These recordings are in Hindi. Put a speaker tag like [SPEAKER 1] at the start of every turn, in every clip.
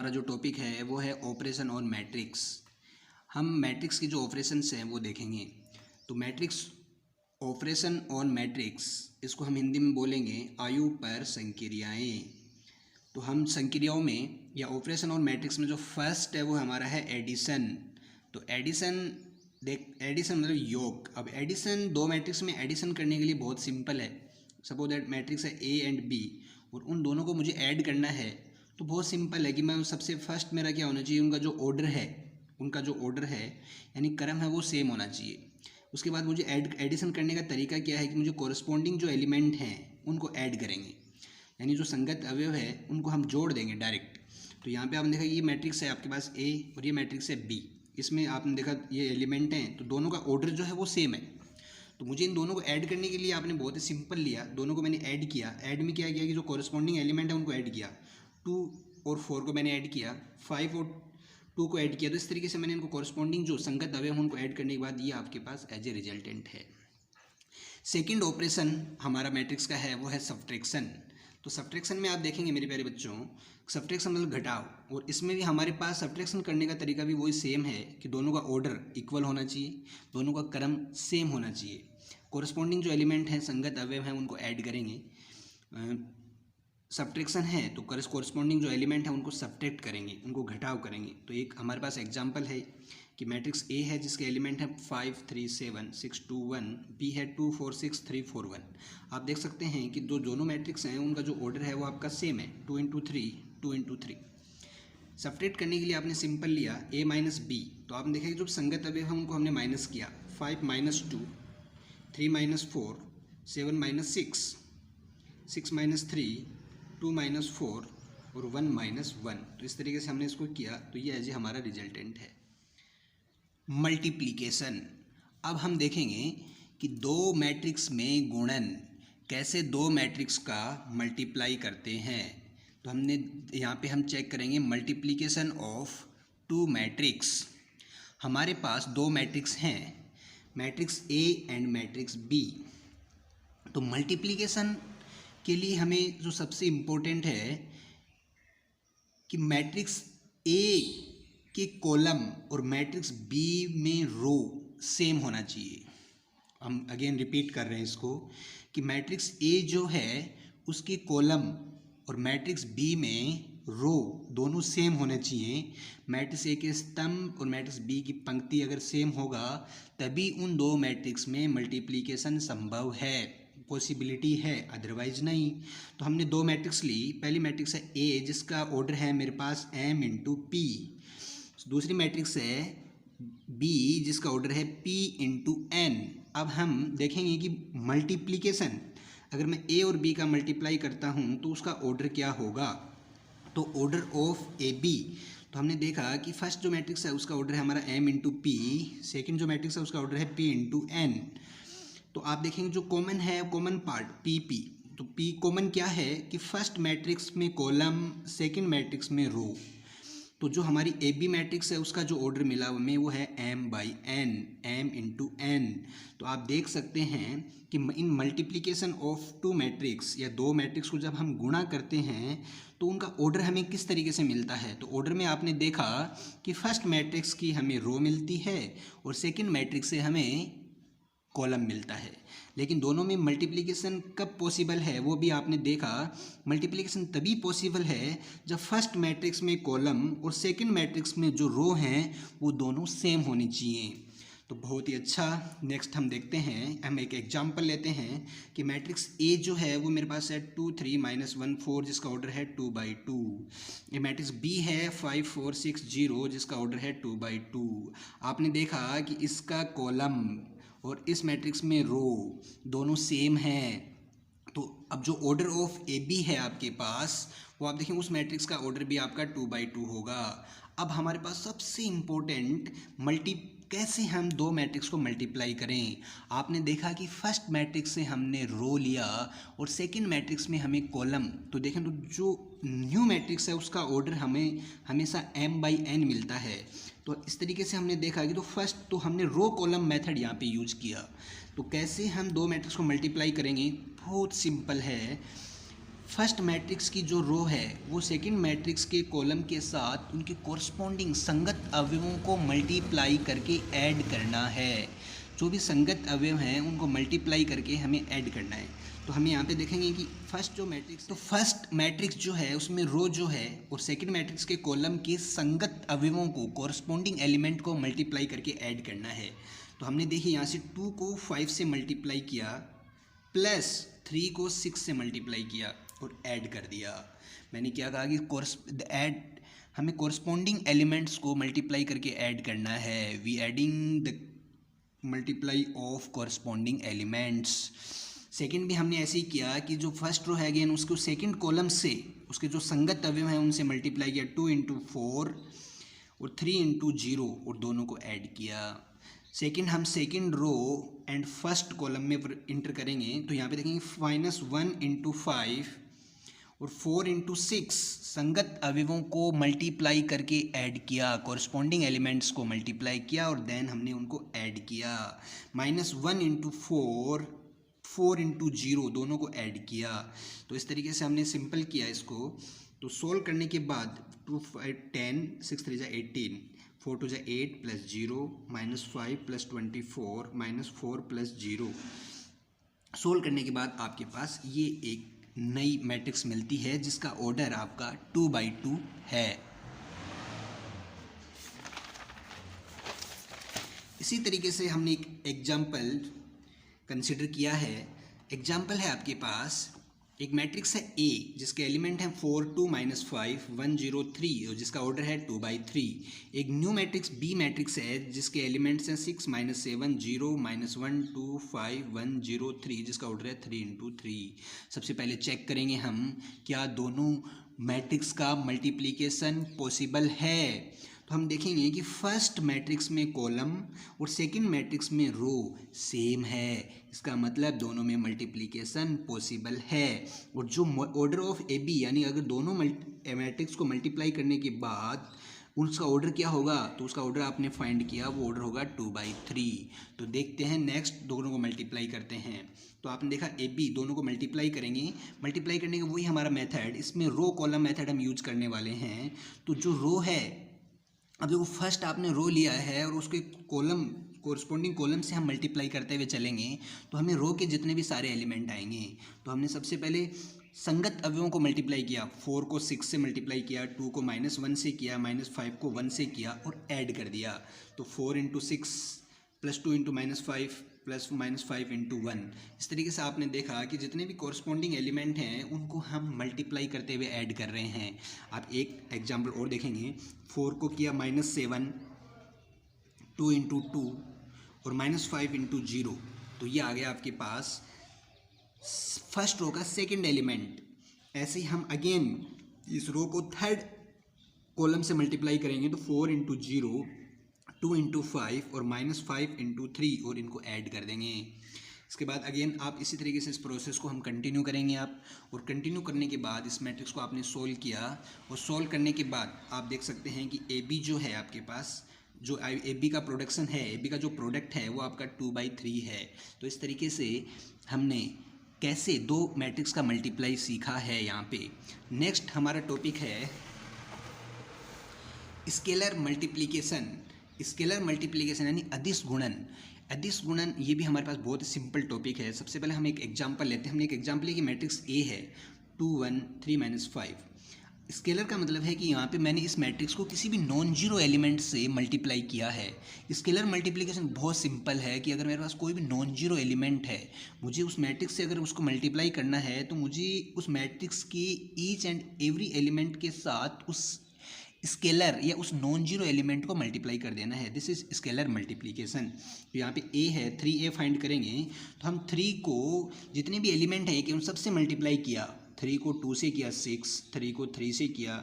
[SPEAKER 1] हमारा जो टॉपिक है वो है ऑपरेशन और मैट्रिक्स। हम मैट्रिक्स की जो ऑपरेशंस हैं वो देखेंगे। तो मैट्रिक्स ऑपरेशन और मैट्रिक्स, इसको हम हिंदी में बोलेंगे आयु पर संक्रियाएं। तो हम संक्रियाओं में या ऑपरेशन और मैट्रिक्स में जो फर्स्ट है वो हमारा है एडिशन। तो एडिशन मतलब योग। अब एडिशन, दो मैट्रिक्स में एडिशन करने के लिए बहुत सिंपल है। सपोज दैट मैट्रिक्स है ए एंड बी और उन दोनों को मुझे ऐड करना है। तो बहुत सिंपल है कि मैं सबसे फर्स्ट मेरा क्या होना चाहिए, उनका जो ऑर्डर है यानी क्रम है वो सेम होना चाहिए। उसके बाद मुझे एडिशन करने का तरीका क्या है कि मुझे कॉरस्पॉन्डिंग जो एलिमेंट हैं उनको ऐड करेंगे, यानी जो संगत अवयव है उनको हम जोड़ देंगे डायरेक्ट। तो यहाँ पे आपने देखा ये मैट्रिक्स है आपके पास ए और ये मैट्रिक्स है बी, इसमें आपने देखा ये एलिमेंट हैं तो दोनों का ऑर्डर जो है वो सेम है। तो मुझे इन दोनों को ऐड करने के लिए आपने बहुत ही सिंपल लिया, दोनों को मैंने ऐड किया। ऐड में क्या किया कि जो कॉरस्पॉन्डिंग एलिमेंट है उनको ऐड किया। 2 और 4 को मैंने ऐड किया, 5 और 2 को ऐड किया। तो इस तरीके से मैंने इनको कॉरस्पॉन्डिंग जो संगत अवयव उनको ऐड करने के बाद ये आपके पास एज ए रिजल्टेंट है। सेकेंड ऑपरेशन हमारा मैट्रिक्स का है वो है सब्ट्रैक्शन। तो सब्ट्रैक्शन में आप देखेंगे मेरे प्यारे बच्चों, सब्ट्रैक्शन मतलब घटाव, और इसमें भी हमारे पास सब्ट्रैक्शन करने का तरीका भी वही सेम है कि दोनों का ऑर्डर इक्वल होना चाहिए, दोनों का क्रम सेम होना चाहिए। कॉरस्पॉन्डिंग जो एलिमेंट हैं संगत अवयव हैं उनको ऐड करेंगे। सब्ट्रैक्शन है तो कॉरस्पॉन्डिंग जो एलिमेंट है उनको सब्ट्रैक्ट करेंगे, उनको घटाव करेंगे। तो एक हमारे पास एग्जांपल है कि मैट्रिक्स ए है जिसके एलिमेंट है 5 3 7 6 2 1, बी है 2 4 6 3 4 1। आप देख सकते हैं कि दोनों मैट्रिक्स हैं उनका जो ऑर्डर है वो आपका सेम है, 2 इंटू 3 2 इंटू 3। सब्ट्रैक्ट करने के लिए आपने सिंपल लिया ए माइनस बी। तो आपने देखा कि जो संगत अवयव है उनको हमने माइनस किया, 5 minus 2, 3 minus 4, 7 minus 6, 6 minus 3, 2 minus 4 और 1 माइनस 1। तो इस तरीके से हमने इसको किया। तो ये एज ए हमारा रिजल्टेंट है। मल्टीप्लिकेशन, अब हम देखेंगे कि दो मैट्रिक्स में गुणन, कैसे दो मैट्रिक्स का मल्टीप्लाई करते हैं। तो हमने यहाँ पे हम चेक करेंगे मल्टीप्लिकेशन ऑफ टू मैट्रिक्स। हमारे पास दो मैट्रिक्स हैं, matrix A and matrix B. तो मल्टीप्लिकेशन के लिए हमें जो सबसे इम्पोर्टेंट है कि मैट्रिक्स ए के कॉलम और मैट्रिक्स बी में रो सेम होना चाहिए। हम अगेन रिपीट कर रहे हैं इसको कि मैट्रिक्स ए जो है उसके कॉलम और मैट्रिक्स बी में रो दोनों सेम होने चाहिए। मैट्रिक्स ए के स्तंभ और मैट्रिक्स बी की पंक्ति अगर सेम होगा तभी उन दो मैट्रिक्स में मल्टीप्लिकेशन संभव है, पॉसिबिलिटी है, अदरवाइज नहीं। तो हमने दो मैट्रिक्स ली। पहली मैट्रिक्स है ए जिसका ऑर्डर है मेरे पास m इंटू पी। दूसरी मैट्रिक्स है बी जिसका ऑर्डर है p इंटू n। अब हम देखेंगे कि मल्टीप्लिकेशन, अगर मैं a और b का मल्टीप्लाई करता हूँ तो उसका ऑर्डर क्या होगा। तो ऑर्डर ऑफ ए बी, तो हमने देखा कि फर्स्ट जो मैट्रिक्स है उसका ऑर्डर है हमारा m इंटू पी, सेकेंड जो मैट्रिक्स है उसका ऑर्डर है p इंटू n। तो आप देखेंगे जो कॉमन है, कॉमन पार्ट पी पी, तो p कॉमन क्या है कि फर्स्ट मैट्रिक्स में कॉलम, सेकेंड मैट्रिक्स में रो। तो जो हमारी ए बी मैट्रिक्स है उसका जो ऑर्डर मिला हमें वो है m by n, m into n। तो आप देख सकते हैं कि in multiplication of two matrix या दो मैट्रिक्स को जब हम गुणा करते हैं तो उनका ऑर्डर हमें किस तरीके से मिलता है। तो ऑर्डर में आपने देखा कि फर्स्ट मैट्रिक्स की हमें रो मिलती है और सेकेंड मैट्रिक्स से हमें कॉलम मिलता है। लेकिन दोनों में मल्टीप्लिकेशन कब पॉसिबल है वो भी आपने देखा। मल्टीप्लिकेशन तभी पॉसिबल है जब फर्स्ट मैट्रिक्स में कॉलम और सेकंड मैट्रिक्स में जो रो हैं वो दोनों सेम होनी चाहिए। तो बहुत ही अच्छा। नेक्स्ट हम देखते हैं, हम एक एग्जांपल लेते हैं कि मैट्रिक्स ए जो है वो मेरे पास है 2 3 माइनस 1 4 जिसका ऑर्डर है 2 बाई 2। ये मैट्रिक्स बी है 5 4 6 0 जिसका ऑर्डर है 2 बाई 2। आपने देखा कि इसका कॉलम और इस मैट्रिक्स में रो दोनों सेम हैं। तो अब जो ऑर्डर ऑफ ए बी है आपके पास वो आप देखें उस मैट्रिक्स का ऑर्डर भी आपका 2 बाई 2 होगा। अब हमारे पास सबसे इम्पोर्टेंट कैसे हम दो मैट्रिक्स को मल्टीप्लाई करें। आपने देखा कि फर्स्ट मैट्रिक्स से हमने रो लिया और सेकंड मैट्रिक्स में हमें कॉलम। तो देखें तो जो न्यू मैट्रिक्स है उसका ऑर्डर हमें हमेशा m बाई n मिलता है। तो इस तरीके से हमने देखा कि तो फर्स्ट तो हमने रो कॉलम मेथड यहाँ पे यूज किया। तो कैसे हम दो मैट्रिक्स को मल्टीप्लाई करेंगे, बहुत सिंपल है। फर्स्ट मैट्रिक्स की जो रो है वो सेकंड मैट्रिक्स के कॉलम के साथ उनके कॉरस्पॉन्डिंग संगत अवयवों को मल्टीप्लाई करके ऐड करना है। जो भी संगत अवयव हैं उनको मल्टीप्लाई करके हमें ऐड करना है। तो हमें यहाँ पे देखेंगे कि फर्स्ट मैट्रिक्स जो है उसमें रो जो है और सेकंड मैट्रिक्स के कॉलम के संगत अवयवों को कॉरस्पॉन्डिंग एलिमेंट को मल्टीप्लाई करके ऐड करना है। तो हमने देखिए यहाँ से 2 को 5 से मल्टीप्लाई किया प्लस 3 को 6 से मल्टीप्लाई किया और ऐड कर दिया। मैंने क्या कहा कि हमें कॉरस्पॉन्डिंग एलिमेंट्स को मल्टीप्लाई करके ऐड करना है। We adding the multiply of corresponding elements. Second भी हमने ऐसे ही किया कि जो फर्स्ट रो है अगेन उसको सेकंड कॉलम से उसके जो संगत अवयव हैं उनसे मल्टीप्लाई किया 2 × 4 और 3 × 0 और दोनों को ऐड किया। सेकंड हम second row and first column में इंटर करेंगे तो यहाँ पे देखेंगे -1 × 5 और 4 × 6 संगत अवयवों को मल्टीप्लाई करके ऐड किया, कॉरस्पॉन्डिंग एलिमेंट्स को मल्टीप्लाई किया और देन हमने उनको ऐड किया। -1 × 4 4 × 0 दोनों को ऐड किया। तो इस तरीके से हमने सिंपल किया इसको। तो सोल्व करने के बाद 2 5 10 6 3 18 4 2 8 + 0 -5 + 24 -4 + 0। सोल्व करने के बाद आपके पास ये एक नई मैट्रिक्स मिलती है जिसका ऑर्डर आपका 2/2 है। इसी तरीके से हमने एक एग्जाम्पल कंसिडर किया है। एग्जाम्पल है आपके पास एक मैट्रिक्स है A जिसके एलिमेंट हैं 4 2 -5 1 0 3 और जिसका ऑर्डर है 2/3। एक न्यू मैट्रिक्स B मैट्रिक्स है जिसके एलिमेंट्स हैं 6 -7 0 -1 2 5 1 0 3 जिसका ऑर्डर है 3 × 3। सबसे पहले चेक करेंगे हम क्या दोनों मैट्रिक्स का मल्टीप्लिकेशन पॉसिबल है। तो हम देखेंगे कि फर्स्ट मैट्रिक्स में कॉलम और सेकंड मैट्रिक्स में रो सेम है, इसका मतलब दोनों में मल्टीप्लिकेशन पॉसिबल है। और जो ऑर्डर ऑफ ए बी यानी अगर दोनों मैट्रिक्स को मल्टीप्लाई करने के बाद उसका ऑर्डर क्या होगा तो उसका ऑर्डर आपने फाइंड किया, वो ऑर्डर होगा 2/3। तो देखते हैं नेक्स्ट दोनों को मल्टीप्लाई करते हैं। तो आपने देखा ए बी दोनों को मल्टीप्लाई करेंगे, मल्टीप्लाई करने का वही हमारा मेथड, इसमें रो कॉलम मेथड हम यूज करने वाले हैं। तो जो रो है, अब देखो फर्स्ट आपने रो लिया है और उसके कॉलम कोरस्पॉन्डिंग कॉलम से हम मल्टीप्लाई करते हुए चलेंगे तो हमें रो के जितने भी सारे एलिमेंट आएंगे। तो हमने सबसे पहले संगत अवयवों को मल्टीप्लाई किया, 4 को 6 से मल्टीप्लाई किया, 2 को -1 से किया, -5 को 1 से किया और ऐड कर दिया। तो 4 × 6 + 2 × -5 + -5 × 1। इस तरीके से आपने देखा कि जितने भी कॉरस्पॉन्डिंग एलिमेंट हैं उनको हम मल्टीप्लाई करते हुए ऐड कर रहे हैं। आप एक एग्जाम्पल और देखेंगे, 4 को किया -7 2 × 2 और -5 × 0। तो ये आ गया आपके पास फर्स्ट रो का सेकंड एलिमेंट। ऐसे ही हम अगेन इस रो को थर्ड कॉलम से मल्टीप्लाई करेंगे तो 4 × 0 2 × 5 और -5 × 3 और इनको ऐड कर देंगे। इसके बाद अगेन आप इसी तरीके से इस प्रोसेस को हम कंटिन्यू करेंगे और कंटिन्यू करने के बाद इस मैट्रिक्स को आपने सोल्व किया और सोल्व करने के बाद आप देख सकते हैं कि ए बी जो है आपके पास, जो ए बी का प्रोडक्शन है, ए बी का जो प्रोडक्ट है वो आपका 2/3 है। तो इस तरीके से हमने कैसे दो मैट्रिक्स का मल्टीप्लाई सीखा है यहाँ पे। नेक्स्ट हमारा टॉपिक है स्केलर मल्टीप्लिकेशन। स्केलर मल्टीप्लिकेशन यानी अदिश गुणन। अदिश गुणन ये भी हमारे पास बहुत सिंपल टॉपिक है। सबसे पहले हम एक एग्जांपल लेते हैं। हमने एक एग्जांपल लिया कि मैट्रिक्स ए है 2 1 3 -5। स्केलर का मतलब है कि यहाँ पे मैंने इस मैट्रिक्स को किसी भी नॉन जीरो एलिमेंट से मल्टीप्लाई किया है। स्केलर मल्टीप्लिकेशन बहुत सिंपल है कि अगर मेरे पास कोई भी नॉन जीरो एलिमेंट है, मुझे उस मैट्रिक्स से अगर उसको मल्टीप्लाई करना है तो मुझे उस मैट्रिक्स की ईच एंड एवरी एलिमेंट के साथ उस स्केलर या उस नॉन जीरो एलिमेंट को मल्टीप्लाई कर देना है। This is scalar multiplication. तो यहाँ पे ए है, 3a फाइंड करेंगे तो हम 3 को जितने भी एलिमेंट है कि उन सबसे मल्टीप्लाई किया। 3 को 2 से किया 6, 3 को 3 से किया,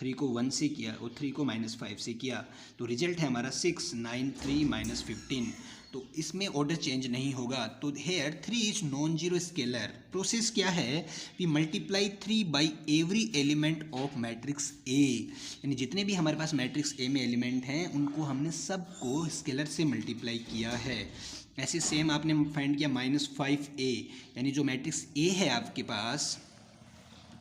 [SPEAKER 1] 3 को 1 से किया और 3 को -5 से किया। तो रिजल्ट है हमारा 6 9 3 -15। तो इसमें ऑर्डर चेंज नहीं होगा। तो here 3 is non zero scalar. Process क्या है कि multiply 3 by every element of matrix A, यानी जितने भी हमारे पास मैट्रिक्स ए में एलिमेंट हैं उनको हमने सबको स्केलर से मल्टीप्लाई किया है। ऐसे सेम आपने फाइंड किया -5a, यानी जो मैट्रिक्स ए है आपके पास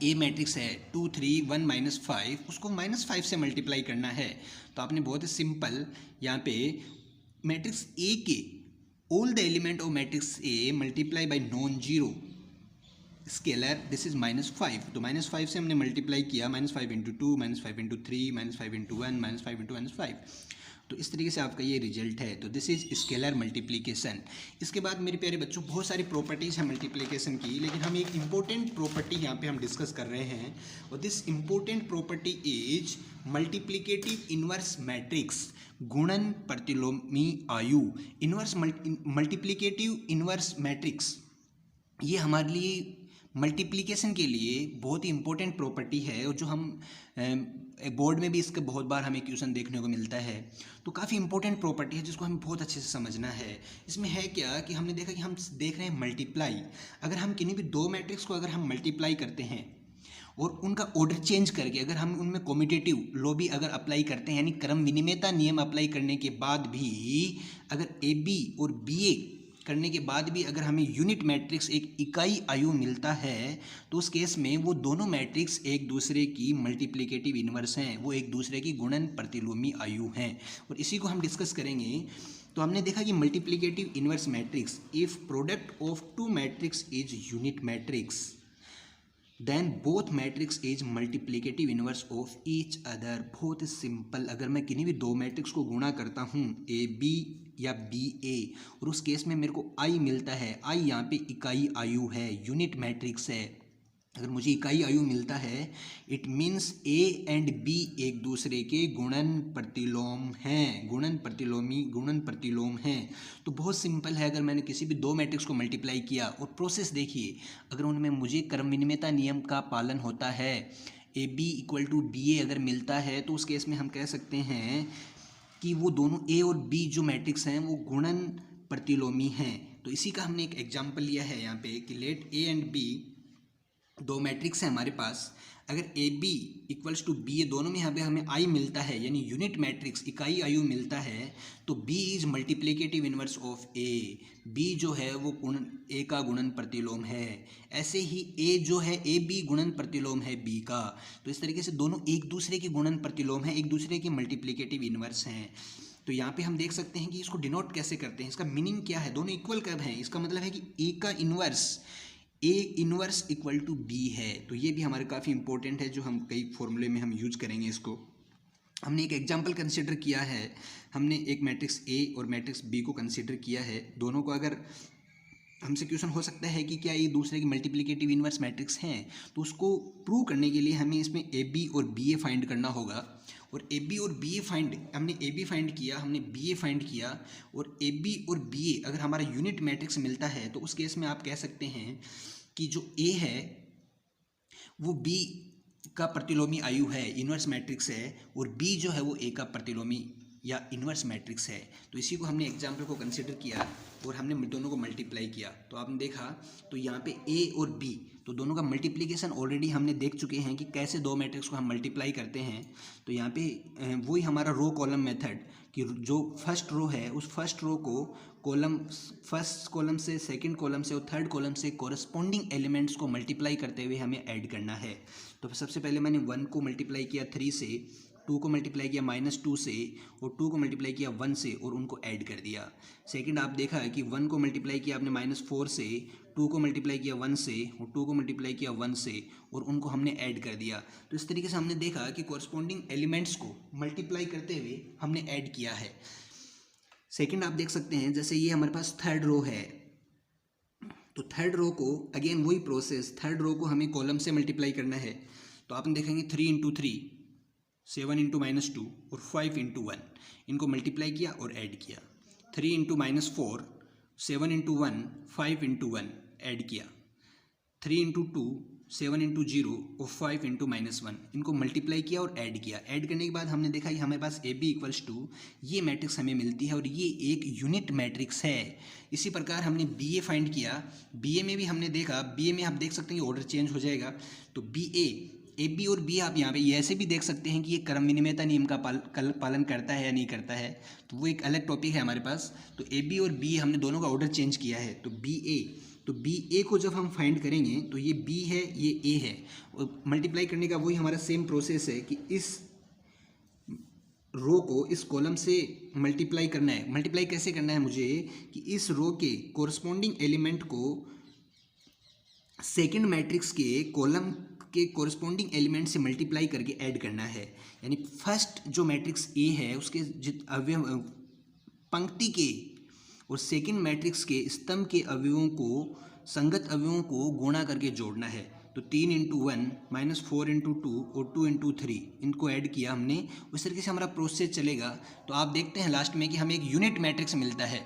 [SPEAKER 1] ए मैट्रिक्स है 2 3 1 -5, उसको -5 से मल्टीप्लाई करना है। तो आपने बहुत ही सिंपल यहाँ पे मैट्रिक्स ए के all the element of matrix A multiply by non zero scalar, this is -5। तो -5 से हमने मल्टीप्लाई किया, -5 इंटू 2, -5 इंटू 3, -5 इंटू 1, -5 इंटू -5। तो इस तरीके से आपका ये रिजल्ट है। तो दिस इज स्केलर मल्टीप्लिकेशन। इसके बाद मेरे प्यारे बच्चों बहुत सारी प्रॉपर्टीज़ हैं मल्टीप्लिकेशन की, लेकिन हम एक इम्पोर्टेंट प्रॉपर्टी यहाँ पे हम डिस्कस कर रहे हैं, और this important property is multiplicative inverse matrix, गुणन प्रतिलोमी आयु। इनवर्स मल्टीप्लिकेटिव इनवर्स मैट्रिक्स ये हमारे लिए मल्टीप्लिकेशन के लिए बहुत ही इंपॉर्टेंट प्रॉपर्टी है, और जो हम बोर्ड में भी इसके बहुत बार हमें क्वेश्चन देखने को मिलता है। तो काफ़ी इंपॉर्टेंट प्रॉपर्टी है जिसको हमें बहुत अच्छे से समझना है। इसमें है क्या कि हमने देखा कि हम देख रहे हैं मल्टीप्लाई, अगर हम किन्हीं भी दो मैट्रिक्स को अगर हम मल्टीप्लाई करते हैं और उनका ऑर्डर चेंज करके अगर हम उनमें कॉम्यूटेटिव लॉ भी अगर अप्लाई करते हैं, यानी क्रम विनिमेयता नियम अप्लाई करने के बाद भी अगर ए बी और बी ए करने के बाद भी अगर हमें यूनिट मैट्रिक्स एक इकाई आयु मिलता है, तो उस केस में वो दोनों मैट्रिक्स एक दूसरे की मल्टीप्लिकेटिव इनवर्स हैं, वो एक दूसरे की गुणन प्रतिलोमी आयु हैं। और इसी को हम डिस्कस करेंगे। तो हमने देखा कि multiplicative inverse matrix, if product of two matrix is unit matrix, then both matrix is multiplicative inverse of each other. बहुत सिंपल, अगर मैं किन्हीं भी दो मैट्रिक्स को गुणा करता हूँ ए बी या बी ए, और उस केस में मेरे को आई मिलता है, आई यहाँ पे इकाई आयु है, यूनिट मैट्रिक्स है। अगर मुझे इकाई आयु मिलता है, it means A and B एक दूसरे के गुणन प्रतिलोम हैं, गुणन प्रतिलोम हैं। तो बहुत सिंपल है, अगर मैंने किसी भी दो मैट्रिक्स को मल्टीप्लाई किया और प्रोसेस देखिए, अगर उनमें मुझे क्रम विनिमेयता नियम का पालन होता है, A B equal to B A अगर मिलता है, तो उस केस में हम कह सकते हैं कि वो दोनों ए और बी जो मैट्रिक्स हैं वो गुणन प्रतिलोमी हैं। तो इसी का हमने एक एग्जाम्पल लिया है यहाँ पे कि लेट ए एंड बी दो मैट्रिक्स हैं हमारे पास, अगर A B equals to B A दोनों में यहाँ पे हमें आई मिलता है, यानी यूनिट मैट्रिक्स इकाई आयु मिलता है, तो B is multiplicative inverse of A. B जो है वो ए का गुणन प्रतिलोम है। ऐसे ही ए जो है ए बी गुणन प्रतिलोम है बी का। तो इस तरीके से दोनों एक दूसरे के गुणन प्रतिलोम है, एक दूसरे के मल्टीप्लिकेटिव इनवर्स हैं। तो यहाँ पे हम देख सकते हैं कि इसको डिनोट कैसे करते हैं, इसका मीनिंग क्या है, दोनों इक्वल कब हैं, इसका मतलब है कि ए का inverse A inverse equal to B है। तो ये भी हमारे काफ़ी इंपॉर्टेंट है, जो हम कई फॉर्मूले में हम यूज करेंगे इसको। हमने एक एग्जांपल कंसीडर किया है, हमने एक मैट्रिक्स ए और मैट्रिक्स बी को कंसीडर किया है। दोनों को अगर हमसे क्वेश्चन हो सकता है कि क्या ये दूसरे की मल्टीप्लिकेटिव इनवर्स मैट्रिक्स हैं, तो उसको प्रूव करने के लिए हमें इसमें ए बी और बी ए फाइंड करना होगा। और ए बी और बी ए फाइंड, हमने ए बी फाइंड किया, हमने बी ए फाइंड किया, और ए बी और बी ए अगर हमारा यूनिट मैट्रिक्स मिलता है, तो उस केस में आप कह सकते हैं कि जो ए है वो बी का प्रतिलोमी आयु है, इनवर्स मैट्रिक्स है, और बी जो है वो ए का प्रतिलोमी या इनवर्स मैट्रिक्स है। तो इसी को हमने एग्जाम्पल को कंसिडर किया और हमने दोनों को मल्टीप्लाई किया। तो आपने देखा, तो यहाँ पे ए और बी, तो दोनों का मल्टीप्लिकेशन ऑलरेडी हमने देख चुके हैं कि कैसे दो मैट्रिक्स को हम मल्टीप्लाई करते हैं। तो यहाँ पे वही हमारा रो कॉलम मेथड, कि जो फर्स्ट रो है उस फर्स्ट रो को कॉलम, फर्स्ट कॉलम से, सेकंड कॉलम से और थर्ड कॉलम से कोरस्पॉन्डिंग एलिमेंट्स को मल्टीप्लाई करते हुए हमें ऐड करना है। तो सबसे पहले मैंने 1 को मल्टीप्लाई किया 3 से, 2 को मल्टीप्लाई किया -2 से, और 2 को मल्टीप्लाई किया 1 से, और उनको ऐड कर दिया। सेकंड आप देखा है कि 1 को मल्टीप्लाई किया आपने -4 से, 2 को मल्टीप्लाई किया 1 से, और 2 को मल्टीप्लाई किया 1 से, और उनको हमने ऐड कर दिया। तो इस तरीके से हमने देखा कि कोरस्पॉन्डिंग एलिमेंट्स को मल्टीप्लाई करते हुए हमने ऐड किया है। सेकंड आप देख सकते हैं, जैसे ये हमारे पास थर्ड रो है, तो थर्ड रो को अगेन वही प्रोसेस, थर्ड रो को हमें कॉलम से मल्टीप्लाई करना है। तो आप देखेंगे 3 इंटू 3 7 इंटू -2 और 5 इंटू 1, इनको मल्टीप्लाई किया और ऐड किया। 3 इंटू -4 7 इंटू 1 5 इंटू 1 ऐड किया। 3 इंटू 2 7 इंटू 0 और 5 इंटू -1, इनको मल्टीप्लाई किया और ऐड किया। ऐड करने के बाद हमने देखा कि हमारे पास ए बी इक्वल्स टू ये मैट्रिक्स हमें मिलती है, और ये एक यूनिट मैट्रिक्स है। इसी प्रकार हमने बी ए फाइंड किया, बी ए में भी हमने देखा, बी ए में आप देख सकते हैं कि ऑर्डर चेंज हो जाएगा। तो बी ए बी और बी आप यहाँ पे ऐसे भी देख सकते हैं कि ये क्रम विनिमेयता नियम का पालन करता है या नहीं करता है, तो वो एक अलग टॉपिक है हमारे पास। तो ए बी और बी हमने दोनों का ऑर्डर चेंज किया है। तो बी ए तो बी ए को जब हम फाइंड करेंगे तो ये बी है, ये ए है, और मल्टीप्लाई करने का वही हमारा सेम प्रोसेस है कि इस रो को इस कॉलम से मल्टीप्लाई करना है। मल्टीप्लाई कैसे करना है मुझे, कि इस रो के कोरस्पॉन्डिंग एलिमेंट को सेकंड मैट्रिक्स के कॉलम के कोरस्पॉन्डिंग एलिमेंट से मल्टीप्लाई करके ऐड करना है। यानी फर्स्ट जो मैट्रिक्स ए है उसके अवयव पंक्ति के और सेकंड मैट्रिक्स के स्तंभ के अवयवों को, संगत अवयवों को गुणा करके जोड़ना है। तो 3 × 1 -4 × 2 और 2 × 3 इनको ऐड किया हमने। उस तरीके से हमारा प्रोसेस चलेगा। तो आप देखते हैं लास्ट में कि हमें एक यूनिट मैट्रिक्स मिलता है,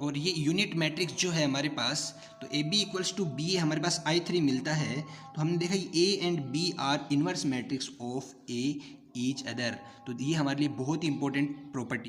[SPEAKER 1] और ये यूनिट मैट्रिक्स जो है हमारे पास, तो A B equals to B हमारे पास I3 मिलता है। तो हमने देखा A and B are inverse matrix of A each other. तो ये हमारे लिए बहुत ही इंपॉर्टेंट प्रॉपर्टी